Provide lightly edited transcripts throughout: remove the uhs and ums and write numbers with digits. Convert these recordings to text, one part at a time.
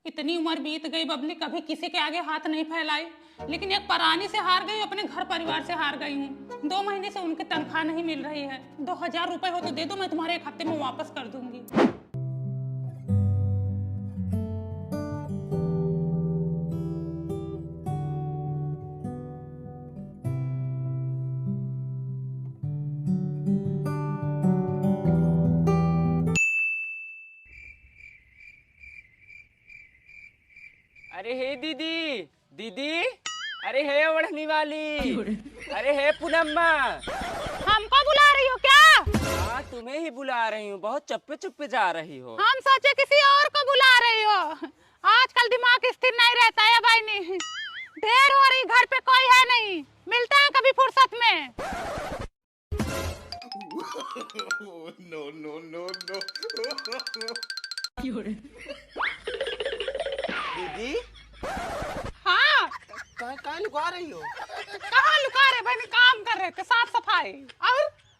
इतनी उम्र बीत गई बबली, कभी किसी के आगे हाथ नहीं फैलाई, लेकिन एक परानी से हार गई, अपने घर परिवार से हार गई हूँ। 2 महीने से उनकी तनख्वाह नहीं मिल रही है। 2000 रुपए हो तो दे दो, मैं तुम्हारे 1 हफ्ते में वापस कर दूंगी। अरे हे दीदी, दीदी, अरे हे ओढ़नी वाली, अरे हे पूनम्मा। हमको बुला रही हो क्या? हाँ तुम्हें ही बुला रही हूँ, बहुत चप्पे चुप्पे जा रही हो। हम सोचे किसी और को बुला रही हो। आजकल दिमाग स्थिर नहीं रहता है भाई। नहीं देर हो रही, घर पे कोई है नहीं, मिलते हैं कभी फुर्सत में। no, no, no, no. दीदी हाँ, कहाँ लुका रही हो? कहाँ लुका रहे भाई, काम कर रहे थे, साफ सफाई।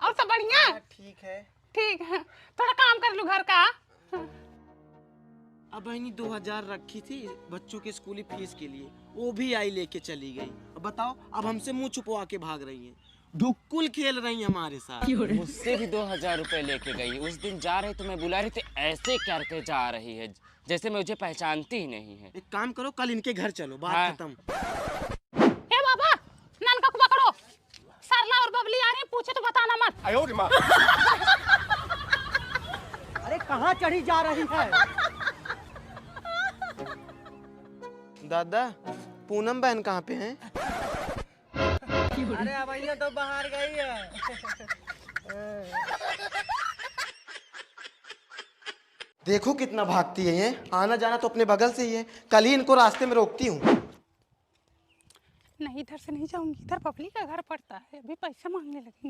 और सब बढ़िया? ठीक है। ठीक है, थोड़ा काम कर लूं घर का। अब बहनी 2000 रखी थी बच्चों के स्कूली फीस के लिए, वो भी आई लेके चली गई। अब बताओ, अब हमसे मुंह छुपवा के भाग रही हैं, ढुक्कुल खेल रही हैं हमारे साथ। मुझसे भी 2000 रुपए लेके गई। उस दिन जा रही तो मैं बुला रही थी, ऐसे करके जा रही है जैसे मुझे पहचानती ही नहीं है। एक काम करो, कल इनके घर चलो, बात हाँ। खत्म। ए बाबा, ननका को पकड़ो। सरला और बबली आ रही हैं, पूछे तो बताना मत। अरे कहाँ चढ़ी जा रही है? दादा, पूनम बहन कहाँ पे हैं? अरे अवैया तो बाहर गई है। देखो कितना भागती है ये, आना जाना तो अपने बगल से ही है। कल ही इनको रास्ते में रोकती हूँ। नहीं, इधर से नहीं जाऊंगी, इधर बबली का घर पड़ता है, अभी पैसे मांगने लगेंगे।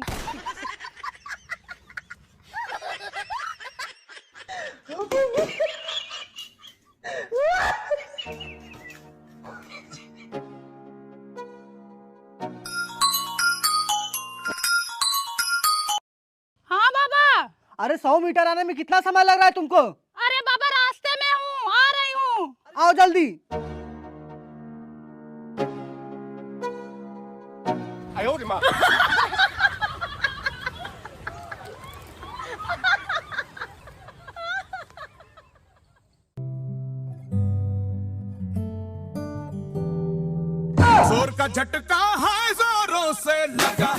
हाँ बाबा। अरे 100 मीटर आने में कितना समय लग रहा है तुमको? अरे बाबा, रास्ते में हूँ, आ रही हूँ। आओ जल्दी। जोर का झटका है, जोरों से लगा।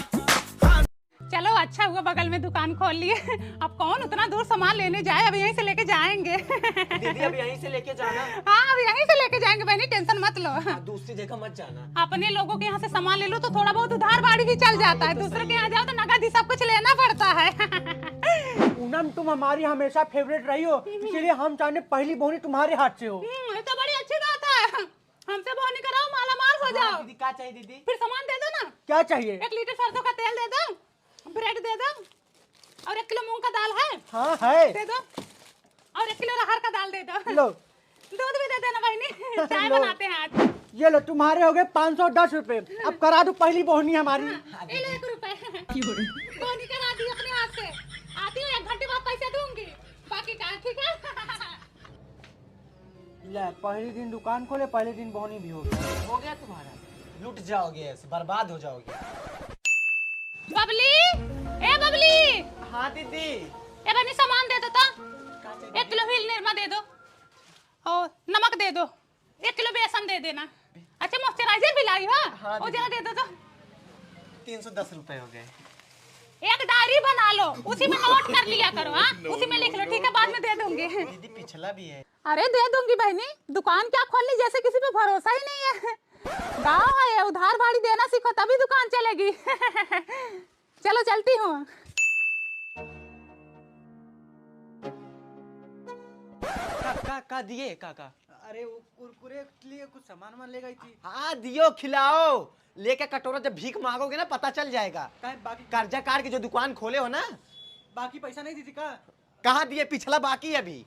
चलो अच्छा हुआ बगल में दुकान खोल लिए। अब कौन उतना दूर सामान लेने जाए, अब यहीं से लेके जाएंगे। दीदी अब यहीं से लेके जाना, हाँ, अब यहीं से लेके जाएंगे बहनी, टेंशन मत लो। दूसरी जगह मत जाना। अपने लोगों के यहाँ से सामान ले लो तो थोड़ा बहुत उधार बाड़ी भी चल जाता है, दूसरे के यहाँ जाओ तो नगद ही सब कुछ लेना पड़ता है। पूनम, तुम हमारी हमेशा फेवरेट रही हो, इसीलिए हम चाहते पहली बोनी तुम्हारे हाथ से हो। ये तो बड़ी अच्छी बात है। हमसे बोनी कराओ, माला माल हो जाओ। दीदी क्या चाहिए दीदी? फिर सामान दे दो ना। क्या चाहिए? 1 लीटर सरसों का तेल दे दो, ब्रेड दे दो, और 1 किलो मूंग का दाल है? हाँ है। दे दो, और 1 किलो अरहर का दाल दे दो। लो, दूध भी दे देना बहनी, चाय लो। बनाते हैं आज। ये लो, तुम्हारे हो गए 510 रुपए। अब करा दो पहली बोहनी हमारी। ये ले 1 रुपए। बोनी करा दी अपने हाथ से। आती हूँ, 1 घंटे बाद पैसे दूंगी, बाकी का ठीक है। ले, पहले दिन दुकान खोले, पहले दिन बोहनी भी हो गया। हो गया तुम्हारा, लुट जाओगे, ऐसे बर्बाद हो जाओगे। बबली, ए बबली। हाँ दीदी। ए बनी, सामान दे दो तो। 1 किलो व्हील निरमा दे दो, और नमक दे दो, 1 किलो बेसन दे देना। अच्छा, मॉइस्चराइजर भी लाई हो? हाँ, वो जरा दे दो तो। 310 रुपए हो गए। एक डायरी बना लो, उसी में नोट कर लिया करो। हाँ, उसी में लिख लो, ठीक है, बाद में दे दूंगी। दीदी पिछला भी है। अरे दे दूंगी बहनी, दुकान क्या खोलनी, जैसे किसी पे भरोसा ही नहीं है। गाँव है, उधार भाड़ी देना सीखो तभी दुकान चलेगी। चलो चलती हूँ। का दिए काका? अरे वो कुरकुरे के लिए कुछ सामान ले गई थी। हाँ दियो, खिलाओ। लेके कटोरा जब भीख मांगोगे ना, पता चल जाएगा। बाकी कर्जा कार की जो दुकान खोले हो ना, बाकी पैसा नहीं दी थी का? कहाँ दिए? पिछला बाकी है अभी।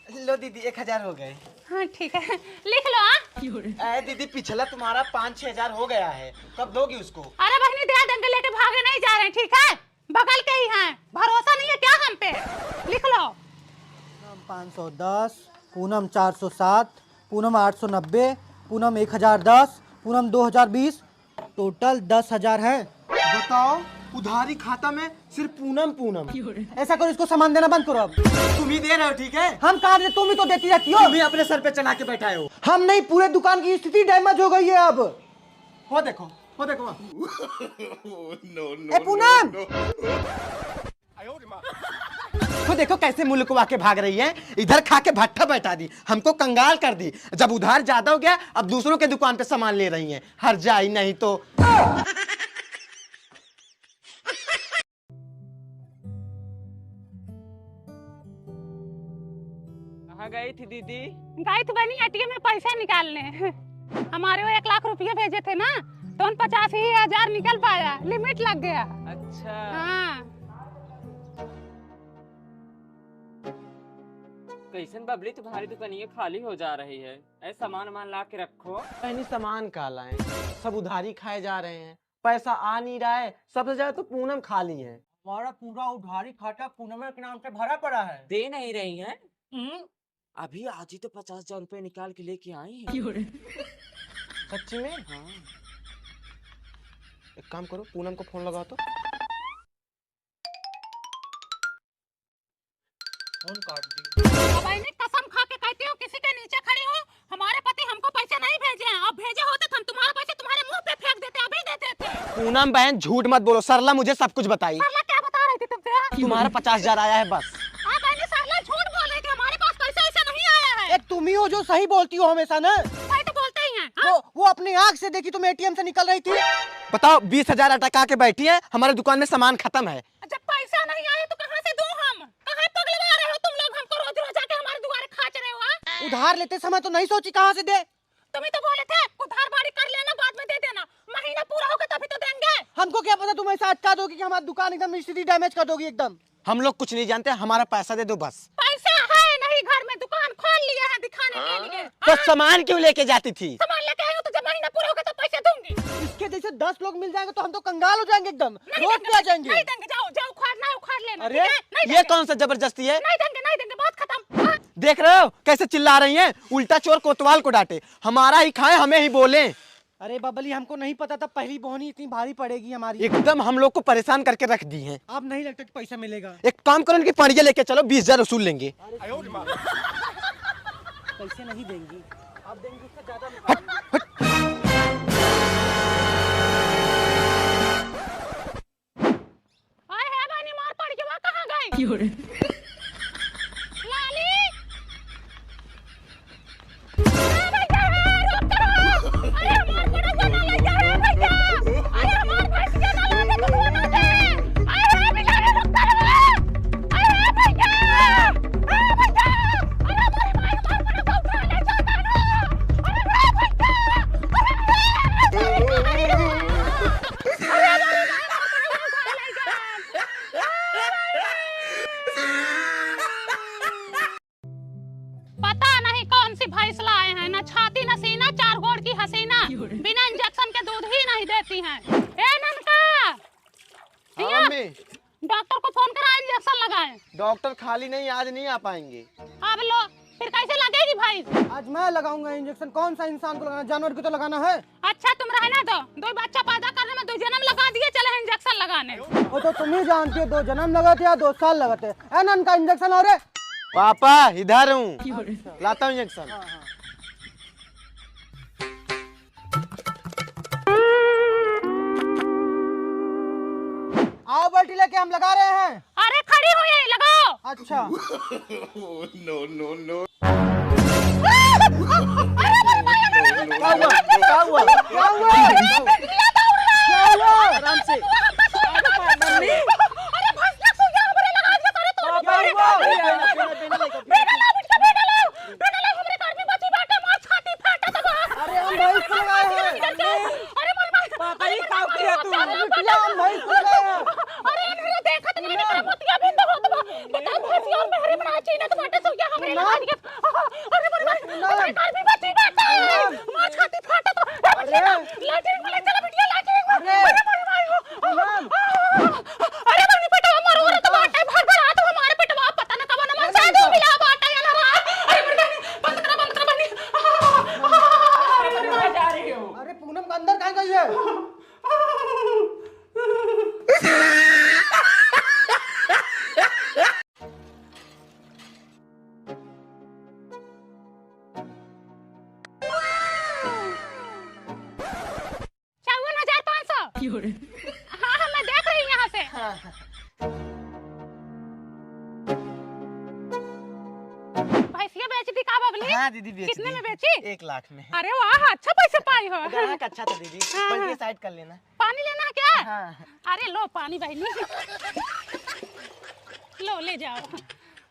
लो दीदी, 1000 हो गए। हाँ ठीक है, लिख लो। हाँ, ए दीदी, पिछला तुम्हारा 5-6 हजार हो गया है, कब दोगी उसको? अरे बहनी, दे देंगे, लेके भागे नहीं जा रहे हैं, ठीक है, बगल के ही हैं, भरोसा नहीं है क्या हम पे? लिख लो। 510, पूनम 407, पूनम 890, पूनम 1010, पूनम 2020, टोटल 10,000 है। बताओ, उधारी खाता में सिर्फ पूनम पूनम। ऐसा करो, इसको सामान देना बंद करो अब। तुम ही दे रहे हो, ठीक है? हम कहाँ दे, तुम ही तो देती रहती हो। तुम ही अपने सर पे चढ़ा के बैठाए हो। हम नहीं, पूरे दुकान की स्थिति डैमेज हो गई है अब। हो देखो ए पूनम, तो देखो कैसे मुल्कवा के भाग रही है। इधर खा के भट्ठा बैठा दी, हमको कंगाल कर दी। जब उधार ज्यादा हो गया, अब दूसरों के दुकान पे सामान ले रही हैं। हर जाई नहीं तो। कहाँ गई थी दीदी? गई थी बनी एटीएम में पैसा निकालने। हमारे वो 1 लाख रुपये भेजे थे ना, तो उन 85,000 निकल पाया, लिमिट लग गया। अच्छा। हाँ। कैसन बबली, तुम्हारी दुकानिया खाली हो जा रही है। ऐसा सामान वामान ला के रखो। पहले सामान का लाएं, सब उधारी खाए जा रहे हैं, पैसा आ नहीं रहा है। सबसे ज्यादा तो पूनम खाली है। हमारा पूरा उधारी खाता पूनम के नाम से भरा पड़ा है। दे नहीं रही हैं? अभी आज ही तो 50,000 रुपए निकाल के लेके आई हैं। सच्ची में? हाँ। एक काम करो, पूनम को फोन लगाओ तो। फोन काट दी। अब मैंने कसम खा के कहती हूँ, किसी के नीचे खड़ी हूँ, हमारे पति हमको पैसे नहीं भेजे हैं। अब भेजे होते तो हम तुम्हारे पैसे तुम्हारे मुंह पे फेंक देते, अभी देते थे। पूनम बहन झूठ मत बोलो, सरला मुझे सब कुछ बताई। सरला क्या बता रही थी तुमसे? तुम्हारा 50,000 आया है बस। मैंने सरला झूठ बोल रही थी, हमारे पास पैसा वैसा नहीं आया है। एक तुम ही हो जो सही बोलती हो हमेशा ना। सही तो बोलते ही हैं। वो अपनी आंख से देखी तुम एटीएम से निकल रही थी। बताओ, 20,000 अटका के बैठी है, हमारे दुकान में सामान खत्म है। जब पैसा नहीं आया तो कहाँ से दूं हम? कहाँ पगलवा रहे हो तुम लोग हमको, रोज रोज आके हमारे दुआरे खाच रहे हो? हाँ? उधार लेते समय तो नहीं सोची कहाँ से दे। तुम ही तो बोले थे उधार बाड़ी कर लेना, बाद में दे देना, महीना पूरा होगा तभी तो देंगे। हमको क्या पता तुम ऐसा अटका दोगी कि हमारी दुकान एकदम स्थिति डैमेज कर दोगी एकदम। हम लोग कुछ नहीं जानते, हमारा पैसा दे दो बस। पैसा है नहीं घर में, दुकान खोल लिया है दिखाने के लिए। तो सामान क्यों लेके जाती थी? सामान लेके आई हो तो जब महीना पूरा होगा तो पैसे दूंगी। इसके जैसे 10 लोग मिल जाएंगे तो हम तो कंगाल हो जाएंगे एकदम, नहीं रोड देंगे, पे आ जाएंगे। नहीं देंगे, जाओ जाओ, उखाड़ना है उखाड़ लेना। अरे, ठीक है? नहीं ये देंगे, कौन सा जबरदस्ती है? नहीं देंगे, नहीं देंगे, बात खत्म। हाँ? देख रहे हो कैसे चिल्ला रही हैं? उल्टा चोर कोतवाल को डांटे, हमारा ही खाए हमें ही बोले। अरे बबली, हमको नहीं पता था पहली बोहनी इतनी भारी पड़ेगी हमारी। एकदम हम लोग को परेशान करके रख दी हैं। अब नहीं लगता कि पैसा मिलेगा। एक काम करो, इनकी पड़िया लेके चलो, 20,000 वसूल लेंगे। पैसे नहीं देंगी, अब देंगी उससे ज्यादा। आए है बानी मार पड़ के, वहाँ कहाँ गई? लाली, अरे हमार पड़ोसा ना ले जा रहे भैया, अरे हमार भैंसिया ना ले जा तुम लोग के, अरे बेचारे रुक करो, अरे भैया, अरे भैया, अरे हमारे भाई हमार पड़ोसा उठा ले जाता ना, अरे पता नहीं कौन सी भैंस लाए हैं, ना छाती न सीना, 4 गोड़ की हसीना, बिना इंजेक्शन के दूध ही नहीं देती हैं। ए ननका, हाँ मम्मी, डॉक्टर को फोन करा, इंजेक्शन लगाए। डॉक्टर खाली नहीं, आज नहीं आ पाएंगे। अब लो, फिर कैसे लगेगी भैंस? आज मैं लगाऊंगा इंजेक्शन। कौन सा इंसान को लगाना, जानवर को तो लगाना है। अच्छा तुम रहने दो, 2 बच्चा पैदा करने में 2 जन्म लगा दिए, चले इंजेक्शन लगाने। वो तो तुम ही जानती हो, 2 जन्म लगाते या 2 साल लगाते। ए नन का इंजेक्शन और है? पापा इधर हूँ, लाता हूँ इंजेक्शन। आओ बाल्टी लेके हम लगा रहे हैं। अरे खड़ी हुई है, लगाओ। अच्छा। no, no, no. क्या हुआ? क्या हुआ? क्या हुआ? क्या हुआ? आराम से। अरे भैंस का सुइया हमरे लगा दिया, सारे तोड़ क्या हुआ? बेटा ला बिटका, बेटा ला हमरे घर में बची बाटे, मां छाती फाटा तक। अरे हम भैंस को लगाए हैं। अरे मन भाई, पापा ये क्या किया तू? बिटिया हम भैंस को लगाए हैं। अरे इन्हें देखा तो मैंने तेरा मोतिया बिंद हो तो बता, भैंसी और बहरी बना चीना तो बाटे सुइया हमरे लगा दिया। अरे मन भाई, हमरे घर में बची बाटे, मां छाती फाटा तो। लाठी वाले चला बिटिया, लाठी। अरे मन भाई, अरे मन बेटा मरो रे तो बाटे भर भर आ तो हमारे पेटवा, पता न कब न मन से दो मिला बाटा या ना। अरे मन चौवन 1500। हाँ हाँ, मैं देख रही हूँ यहाँ से। भैंसिया बेच दी का बबली? हाँ दीदी बेच कितने दी। में बेची? 1 लाख में। अरे वाह, अच्छा पैसे पाई हो। ग्राहक अच्छा था दीदी, हाँ, पर ये हाँ। साइड कर लेना। पानी लेना है क्या? हाँ। अरे लो पानी बहनी, लो ले जाओ,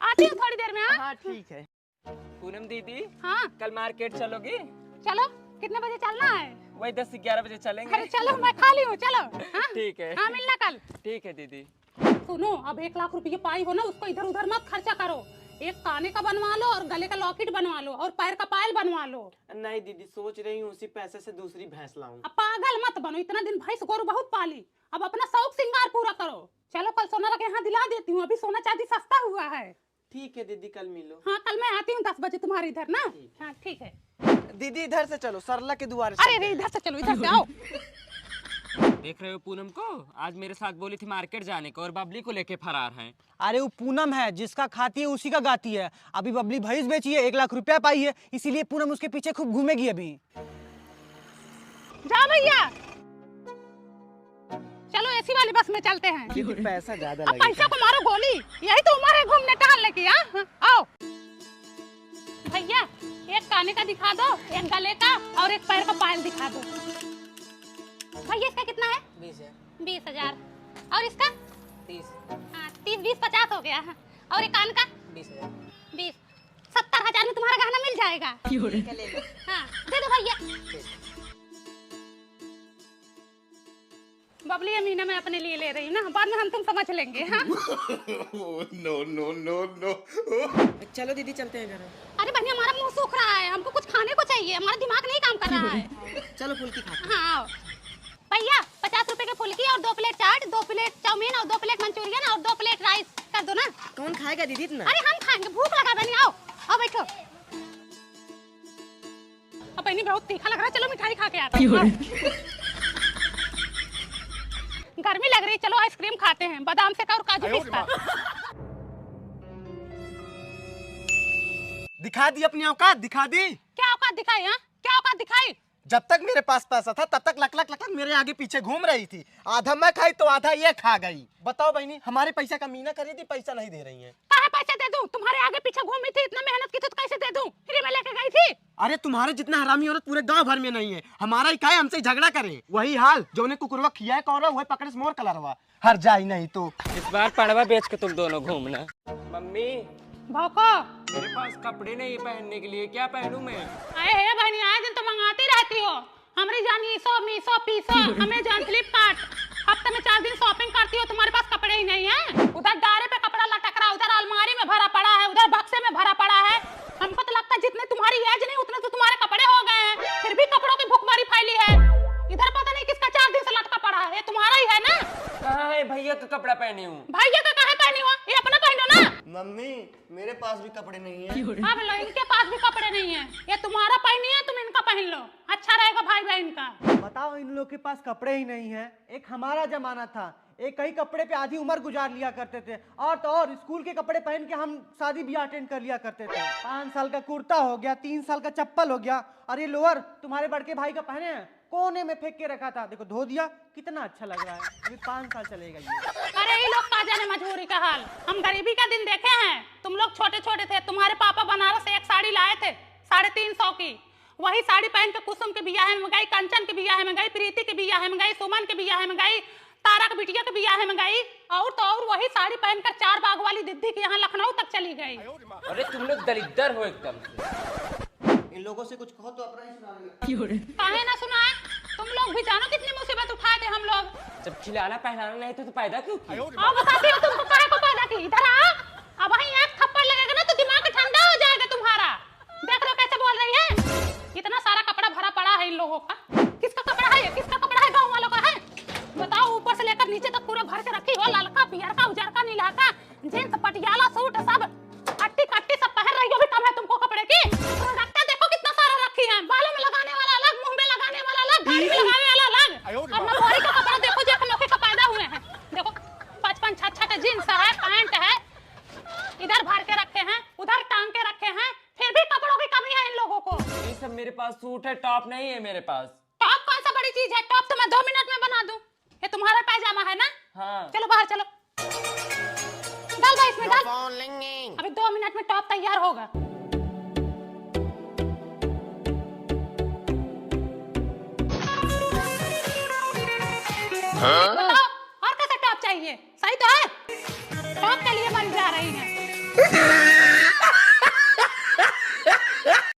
आती हूँ थोड़ी देर में। हाँ हाँ ठीक है। पूनम दीदी, हाँ कल मार्केट चलोगी? चलो, कितने बजे चलना है? वही 10-11 बजे चलेंगे। अरे चलो, मैं खाली हूँ, चलो। हाँ? ठीक है। हाँ, मिलना कल। ठीक है दीदी। सुनो, अब 1 लाख रुपए पाई हो ना, उसको इधर उधर मत खर्चा करो। एक काने का बनवा लो और गले का लॉकेट बनवा लो और पैर का पायल बनवा लो। नहीं दीदी, सोच रही हूँ उसी पैसे से दूसरी भैंस लाऊं। अब पागल मत बनो, इतना दिन भैंस गोरू बहुत पाली, अब अपना शौक श्रृंगार पूरा करो। चलो कल सोना के यहाँ दिला देती हूँ, अभी सोना चांदी सस्ता हुआ है। ठीक है दीदी, कल मिलो। हाँ, कल मैं आती हूँ 10 बजे तुम्हारे इधर ना। हाँ ठीक है। दीदी इधर से चलो, सरला के द्वारे। अरे इधर से चलो, इधर से आओ। देख रहे हो पूनम को? आज मेरे साथ बोली थी मार्केट जाने को और बबली को लेके फरार हैं। अरे वो पूनम है, जिसका खाती है उसी का गाती है। अभी बबली भैंस बेची है, 1 लाख रुपया पाई है, इसीलिए पूनम उसके पीछे खूब घूमेगी अभी। जा भैया, चलो एसी वाली बस में चलते हैं। दीदी पैसा ज्यादा अब पैसा को मारो गोली, यही तो उम्र है घूमने टहलने की। हाँ आओ भैया, एक काने का दिखा दो, एक गले का और एक पैर का पायल दिखा दो। भैया इसका कितना है? 20,000। और इसका 30। हाँ 30, 20, 50 हो गया। और एक कान का 20,000। 20, 70,000 में तुम्हारा गहना मिल जाएगा। हाँ दे दो भैया। बबली अमीना मैं अपने लिए ले रही हूँ ना, बाद में हम तुम समझ लेंगे। हाँ no, no, no, no. चलो दीदी चलते हैं घर। अरे भैया, हमारा मुंह सूख रहा है, हमको कुछ खाने को चाहिए, हमारा दिमाग नहीं काम कर रहा है। चलो फुल्की खाते। हाँ आओ भैया, 50 रुपए के फुल्की और 2 प्लेट चाट, 2 प्लेट चाउमीन और 2 प्लेट मंचूरियन और 2 प्लेट राइस कर दो ना। कौन खाएगा दीदी इतना? अरे हम खाएंगे, भूख लगा बहनी। आओ आओ बैठो। अब बहनी बहुत तीखा लग रहा है, चलो मिठाई खा के आते हैं। गर्मी लग रही, चलो आइसक्रीम खाते हैं, बादाम से का और काजू पिस्ता। दिखा दी अपनी औकात, दिखा दी। क्या औकात दिखाई? हाँ क्या औकात दिखाई? जब तक मेरे पास पैसा था तब तक लक लक लक लक मेरे आगे पीछे घूम रही थी। आधा मैं खाई तो आधा ये खा गई। बताओ बहनी, हमारे पैसा का मीना करी थी, पैसा नहीं दे रही है। कहाँ पैसे दे दूं? तुम्हारे आगे पीछे घूमी थी, इतना मेहनत की थी तो कैसे दे दूं? फ्री में लेके गई थी। अरे तुम्हारे जितना हरामी औरत पूरे गांव भर में नहीं है। हमारा ही काहे हमसे झगड़ा करे। वही हाल जो ने कुकुरवा खिया कौरा वही पकड़े से मोर कलरवा हर जाई नहीं तो। इस बार पड़वा बेच के तुम दोनों घूमना। मम्मी, भौको, मेरे पास कपड़े नहीं पहनने के लिए, क्या पहनूं मैं? अरे हे बहनी, आए दिन तो मंगाती रहती हो। हमारी जान ईसो मीसो पीसो, हमें जान फ्लिपकार्ट। हफ्ते में 4 दिन शॉपिंग करती हो, तुम्हारे पास कपड़े ही नहीं है। उधर डारे पे कपड़ा लटक रहा, उधर अलमारी में भरा पड़ा है, उधर बक्से में भरा पड़ा है। हमको तो लगता है जितने तुम्हारी एज नहीं उतने तो तुम्हारे कपड़े हो गए हैं, फिर भी कपड़ों की भूखमरी फैली है। इधर पता नहीं किसका 4 दिन से लटका पड़ा है, ये तुम्हारा ही है ना? कहाँ है भैया का कपड़ा पहनी हूँ? भैया का कहाँ पहनी हो? ये अपना पहनो ना। मम्मी मेरे पास भी कपड़े नहीं है। अब लो, इनके पास भी कपड़े नहीं है, ये तुम्हारा पहनी है, तुम इनका पहन लो, अच्छा रहेगा भाई बहन का। बताओ, इन लोग के पास कपड़े ही नहीं है। एक हमारा जमाना था, एक कई कपड़े पे आधी उम्र गुजार लिया करते थे, और तो और स्कूल के कपड़े पहन के हम शादी ब्याह अटेंड कर लिया करते थे। 5 साल का कुर्ता हो गया, 3 साल का चप्पल हो गया, और ये लोअर तुम्हारे बड़के भाई का पहने हैं, कोने में फेंक के रखा था, देखो धो दिया, कितना अच्छा लग रहा है। अभी 5 साल चलेगा ये। अरे ये लोग का जाने मजबूरी का हाल, हम गरीबी का दिन देखे हैं। तुम लोग छोटे छोटे थे, तुम्हारे पापा बनारस से एक साड़ी लाए थे 350 की, वही साड़ी पहन के कुसुम के बियाह में गई, कंचन के बियाह में गई, प्रीति के बियाह में गई, सुमन के बियाह में गई, तारा के बिटिया के बियाह में गई, और तो और वही साड़ी पहनकर 4 बाग वाली दीदी के यहाँ लखनऊ तक चली गई। अरे तुम लोग दरिद्र हो एकदम। इन लोगों से कुछ कहो तो अपना ही सुना। काहे ना सुनाए? तुम लोग भी जानो कितनी मुसीबत उठाए थे हम लोग। जब खिलाना पहनाना नहीं तो पैदा क्यों की? आओ बताती हो तुमको काहे को पैदा की। इधर आ, अब वहीं एक थप्पड़ लगेगा ना तो दिमाग ठंडा हो जाएगा तुम्हारा। देख लो कैसे बोल रही है। इतना सारा कपड़ा भरा पड़ा है इन लोगों का। किसका कपड़ा है ये? किसका कपड़ा है? गाँव वालों का है? बताओ, ऊपर से लेकर नीचे तक पूरा भर के रखी हो, ललका पियरका उजरका नीलाका, जींस पटियाला सूट सब अट्टी कट्टी सब पहन रही हो, भी कम है तुमको कपड़े की? प्रोडक्ट देखो कितना सारा रखी है, बालों में लगाने वाला अलग, मुंह में लगाने वाला अलग, दाढ़ी में लगाने वाला अलग। मेरे पास सूट है, टॉप नहीं है मेरे पास। टॉप कौन सा बड़ी चीज है? टॉप तो मैं 2 मिनट में बना दूं। ये तुम्हारा पैजामा है ना? हाँ। चलो बाहर चलो, डाल दो इसमें, डाल। अभी 2 मिनट में टॉप तैयार होगा।